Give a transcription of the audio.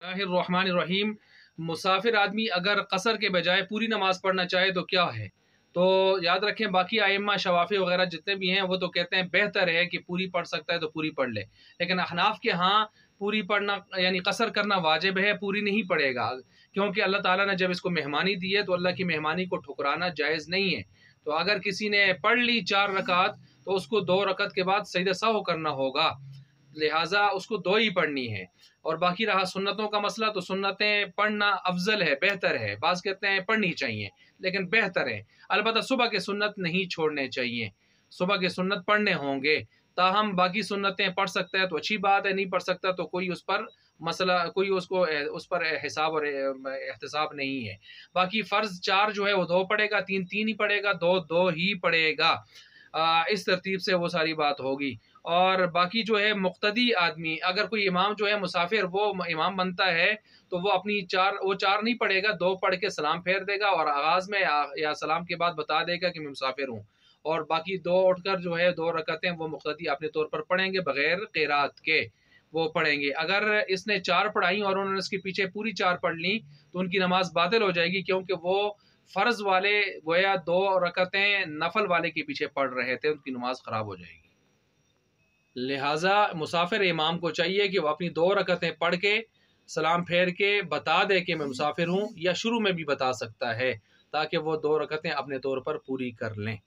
रहमान। मुसाफिर आदमी अगर कसर के बजाय पूरी नमाज पढ़ना चाहे तो क्या है? तो याद रखें, बाकी आइम्मा शवाफी वगैरह जितने भी हैं वो तो कहते हैं बेहतर है कि पूरी पढ़ सकता है तो पूरी पढ़ ले, लेकिन अहनाफ के हाँ पूरी पढ़ना यानी कसर करना वाजिब है, पूरी नहीं पढ़ेगा, क्योंकि अल्लाह ताला ने जब इसको मेहमानी दी है तो अल्लाह की मेहमानी को ठुकराना जायज़ नहीं है। तो अगर किसी ने पढ़ ली 4 रकात तो उसको 2 रकात के बाद सजदा सहव करना होगा, लिहाजा उसको 2 ही पढ़नी है। और बाकी रहा सुन्नतों का मसला, तो सुन्नतें पढ़ना अफजल है, बेहतर है। बाज़ कहते हैं पढ़नी चाहिए लेकिन बेहतर है। अलबत्ता सुबह के सुन्नत नहीं छोड़ने चाहिए, सुबह के सुन्नत पढ़ने होंगे। ताहम बाकी सुन्नतें पढ़ सकता है तो अच्छी बात है, नहीं पढ़ सकता तो कोई उस पर मसला, कोई उसको उस पर हिसाब और एहतसाब नहीं है। बाकी फ़र्ज़ 4 जो है वो 2 पढ़ेगा, 3 3 ही पढ़ेगा, 2 2 ही पढ़ेगा। इस तरतीब से वो सारी बात होगी। और बाकी जो है मुक्तदी आदमी, अगर कोई इमाम जो है मुसाफिर वो इमाम बनता है तो वो अपनी 4 नहीं पढ़ेगा, 2 पढ़ के सलाम फेर देगा और आगाज़ में या सलाम के बाद बता देगा कि मैं मुसाफिर हूँ। और बाकी 2 उठकर जो है 2 रकअतें वो मुक्तदी अपने तौर पर पढ़ेंगे, बग़ैर क़िरात के वो पढ़ेंगे। अगर इसने 4 पढ़ाई और उन्होंने इसके पीछे पूरी 4 पढ़ ली तो उनकी नमाज बातिल हो जाएगी, क्योंकि वो फ़र्ज़ वाले गोया 2 रकअतें नफल वाले के पीछे पढ़ रहे थे, उनकी नमाज ख़राब हो जाएगी। लिहाजा मुसाफिर इमाम को चाहिए कि वो अपनी 2 रकअतें पढ़ के सलाम फेर के बता दे कि मैं मुसाफिर हूँ, या शुरू में भी बता सकता है, ताकि वो 2 रकअतें अपने तौर पर पूरी कर लें।